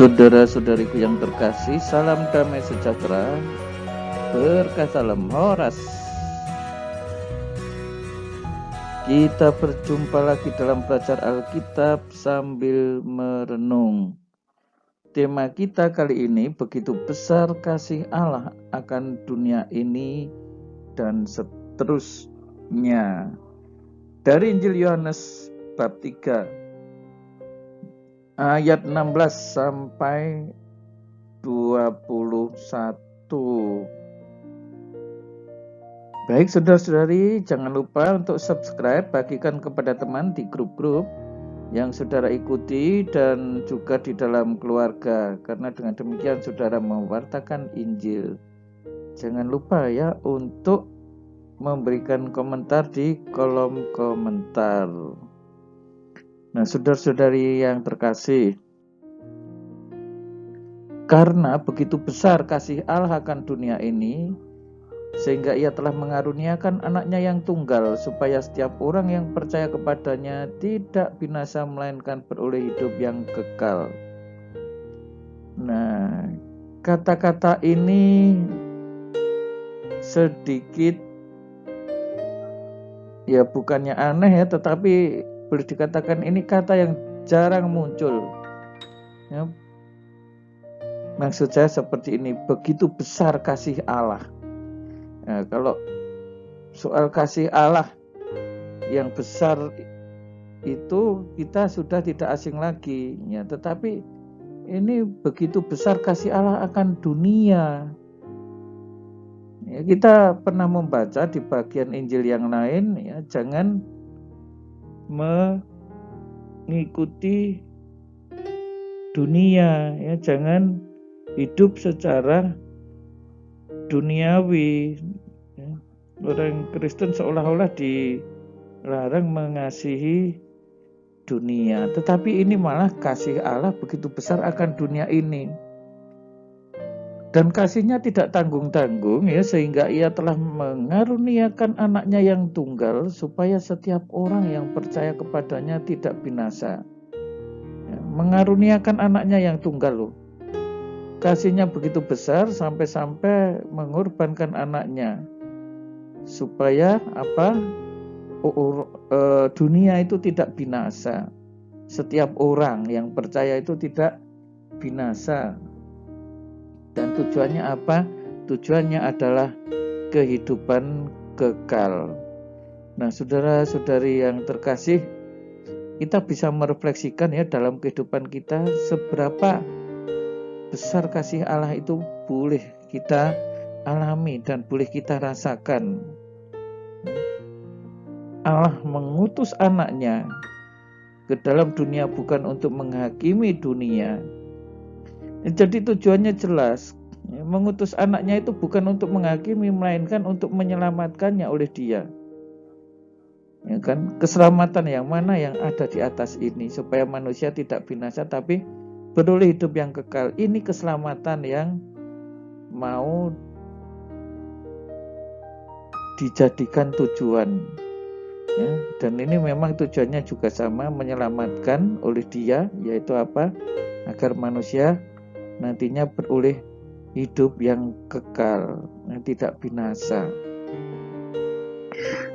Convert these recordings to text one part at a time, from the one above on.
Saudara-saudariku yang terkasih, salam damai sejahtera, berkah salam Horas. Kita berjumpa lagi dalam belajar Alkitab sambil merenung. Tema kita kali ini, begitu besar kasih Allah akan dunia ini dan seterusnya. Dari Injil Yohanes bab 3 ayat 16 sampai 21. Baik saudara-saudari, jangan lupa untuk subscribe, bagikan kepada teman di grup-grup yang saudara ikuti dan juga di dalam keluarga, karena dengan demikian saudara mewartakan Injil. Jangan lupa ya untuk memberikan komentar di kolom komentar. Nah, saudara-saudari yang terkasih, karena begitu besar kasih Allah akan dunia ini, sehingga ia telah mengaruniakan anaknya yang tunggal, supaya setiap orang yang percaya kepadanya tidak binasa, melainkan beroleh hidup yang kekal. Nah, kata-kata ini sedikit, ya bukannya aneh ya, tetapi boleh dikatakan ini kata yang jarang muncul ya. Maksud saya seperti ini, begitu besar kasih Allah. Nah, kalau soal kasih Allah yang besar itu kita sudah tidak asing lagi ya, tetapi ini begitu besar kasih Allah akan dunia ya. Kita pernah membaca di bagian Injil yang lain ya, jangan mengikuti dunia ya, jangan hidup secara duniawi ya. Orang Kristen seolah-olah dilarang mengasihi dunia, tetapi ini malah kasih Allah begitu besar akan dunia ini, dan kasihnya tidak tanggung-tanggung ya, sehingga ia telah mengaruniakan anaknya yang tunggal, supaya setiap orang yang percaya kepadanya tidak binasa ya. Mengaruniakan anaknya yang tunggal loh. Kasihnya begitu besar sampai-sampai mengorbankan anaknya, supaya apa? Dunia itu tidak binasa. Setiap orang yang percaya itu tidak binasa. Dan tujuannya apa? Tujuannya adalah kehidupan kekal. Nah, saudara-saudari yang terkasih, kita bisa merefleksikan ya dalam kehidupan kita, seberapa besar kasih Allah itu boleh kita alami dan boleh kita rasakan. Allah mengutus anaknya ke dalam dunia bukan untuk menghakimi dunia. Jadi tujuannya jelas, mengutus anaknya itu bukan untuk menghakimi, melainkan untuk menyelamatkannya oleh Dia. Ya kan, keselamatan yang mana yang ada di atas ini, supaya manusia tidak binasa tapi beroleh hidup yang kekal. Ini keselamatan yang mau dijadikan tujuan ya, dan ini memang tujuannya juga sama, menyelamatkan oleh Dia, yaitu apa? Agar manusia nantinya beroleh hidup yang kekal, yang tidak binasa.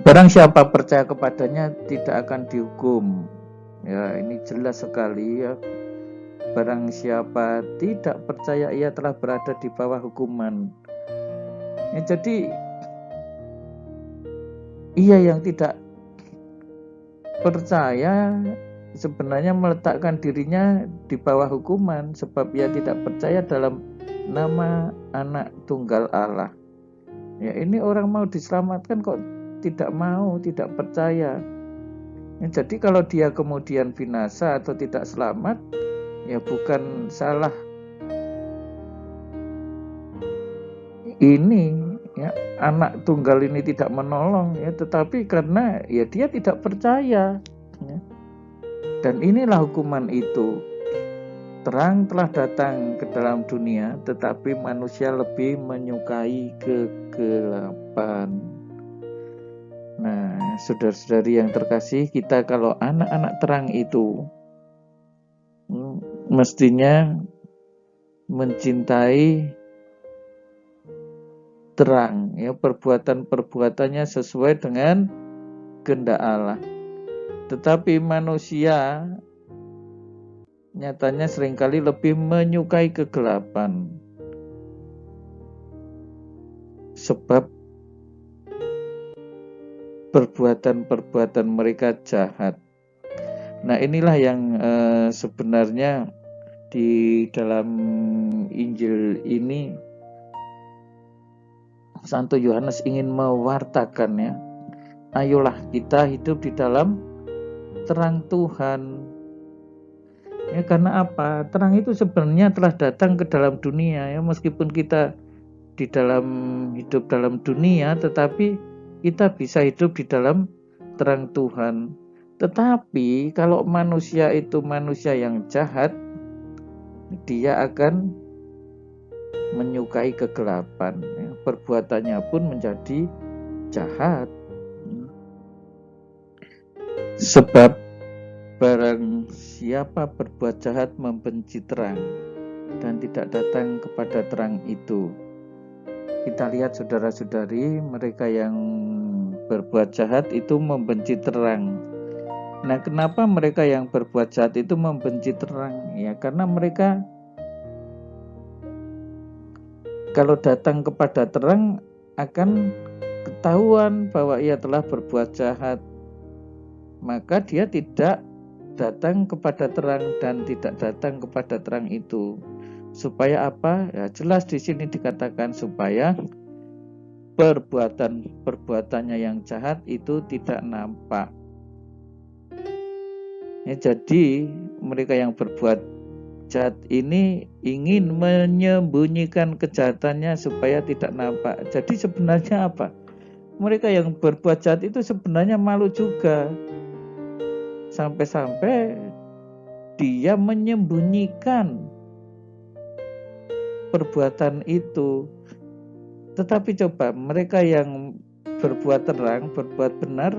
Barang siapa percaya kepadanya tidak akan dihukum. Ya, ini jelas sekali ya. Barang siapa tidak percaya, ia telah berada di bawah hukuman. Ya, jadi ia yang tidak percaya sebenarnya meletakkan dirinya di bawah hukuman, sebab ia tidak percaya dalam nama anak tunggal Allah. Ya, ini orang mau diselamatkan kok tidak mau, tidak percaya. Ya, jadi kalau dia kemudian binasa atau tidak selamat, ya bukan salah ini ya, anak tunggal ini tidak menolong ya, tetapi karena ya dia tidak percaya ya. Dan inilah hukuman itu. Terang telah datang ke dalam dunia, tetapi manusia lebih menyukai kegelapan. Nah, saudara-saudari yang terkasih, kita kalau anak-anak terang itu mestinya mencintai terang, ya, perbuatan-perbuatannya sesuai dengan kehendak Allah. Tetapi manusia nyatanya seringkali lebih menyukai kegelapan, sebab perbuatan-perbuatan mereka jahat. Nah, inilah yang sebenarnya di dalam Injil ini Santo Yohanes ingin mewartakan, ya. Ayolah kita hidup di dalam terang Tuhan. Ya, karena apa? Terang itu sebenarnya telah datang ke dalam dunia, ya. Meskipun kita di dalam hidup dalam dunia, tetapi kita bisa hidup di dalam terang Tuhan. Tetapi kalau manusia itu manusia yang jahat, dia akan menyukai kegelapan, ya. Perbuatannya pun menjadi jahat. Sebab barang siapa berbuat jahat membenci terang dan tidak datang kepada terang itu. Kita lihat saudara-saudari, mereka yang berbuat jahat itu membenci terang. Nah, kenapa mereka yang berbuat jahat itu membenci terang? Ya, karena mereka kalau datang kepada terang akan ketahuan bahwa ia telah berbuat jahat. Maka dia tidak datang kepada terang dan tidak datang kepada terang itu. Supaya apa? Ya, jelas di sini dikatakan supaya perbuatannya yang jahat itu tidak nampak. Ya, jadi mereka yang berbuat jahat ini ingin menyembunyikan kejahatannya supaya tidak nampak. Jadi sebenarnya apa? Mereka yang berbuat jahat itu sebenarnya malu juga. Sampai-sampai dia menyembunyikan perbuatan itu. Tetapi coba mereka yang berbuat terang, berbuat benar,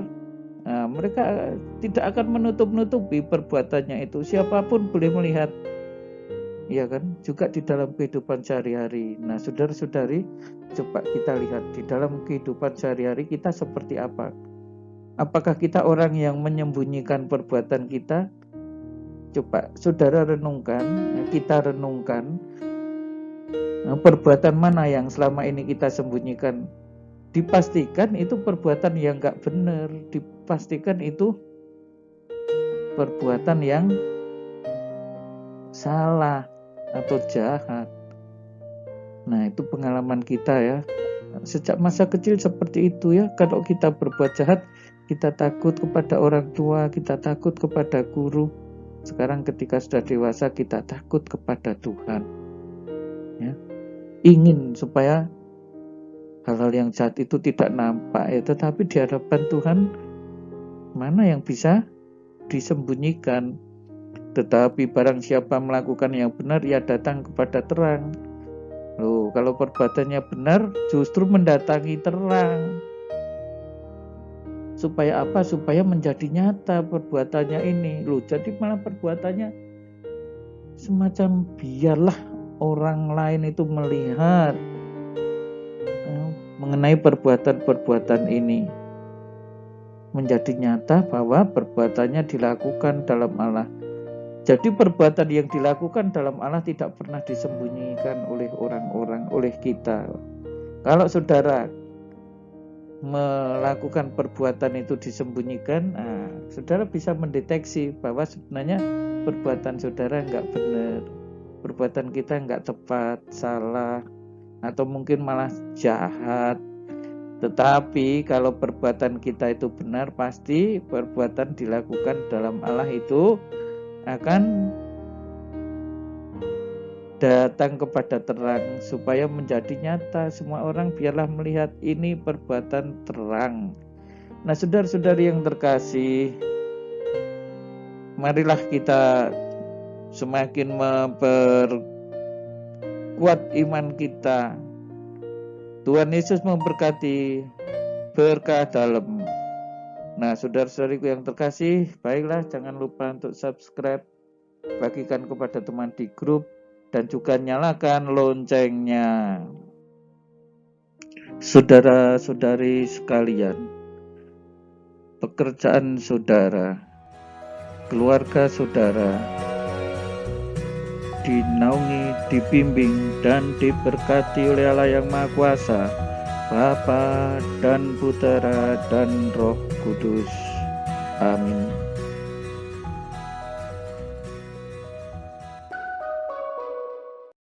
nah, mereka tidak akan menutup-nutupi perbuatannya itu. Siapapun boleh melihat, ya kan? Juga di dalam kehidupan sehari-hari. Nah, saudara-saudari, coba kita lihat di dalam kehidupan sehari-hari kita seperti apa. Apakah kita orang yang menyembunyikan perbuatan kita? Coba saudara renungkan, kita renungkan, perbuatan mana yang selama ini kita sembunyikan. Dipastikan itu perbuatan yang gak benar, dipastikan itu perbuatan yang salah atau jahat. Nah, itu pengalaman kita, ya. Sejak masa kecil seperti itu, ya. Kalau kita berbuat jahat, kita takut kepada orang tua, kita takut kepada guru. Sekarang ketika sudah dewasa, kita takut kepada Tuhan, ya. Ingin supaya hal-hal yang jahat itu tidak nampak, ya. Tetapi di hadapan Tuhan, mana yang bisa disembunyikan? Tetapi barang siapa melakukan yang benar, ia datang kepada terang. Loh, kalau perbuatannya benar, justru mendatangi terang. Supaya apa? Supaya menjadi nyata perbuatannya ini. Loh, jadi malah perbuatannya semacam biarlah orang lain itu melihat mengenai perbuatan-perbuatan ini. Menjadi nyata bahwa perbuatannya dilakukan dalam Allah. Jadi perbuatan yang dilakukan dalam Allah tidak pernah disembunyikan oleh orang-orang, oleh kita. Kalau saudara melakukan perbuatan itu disembunyikan, nah, saudara bisa mendeteksi bahwa sebenarnya perbuatan saudara nggak benar, perbuatan kita nggak tepat, salah, atau mungkin malah jahat. Tetapi kalau perbuatan kita itu benar, pasti perbuatan dilakukan dalam Allah itu akan datang kepada terang supaya menjadi nyata. Semua orang biarlah melihat ini perbuatan terang. Nah, saudara-saudari yang terkasih, marilah kita semakin memperkuat iman kita. Tuhan Yesus memberkati berkah dalam. Nah, saudara-saudariku yang terkasih, baiklah jangan lupa untuk subscribe, bagikan kepada teman di grup, dan juga nyalakan loncengnya. Saudara-saudari sekalian, pekerjaan saudara, keluarga saudara dinaungi, dibimbing, dan diberkati oleh Allah yang Maha Kuasa, Bapa dan Putera dan Roh Kudus. Amin.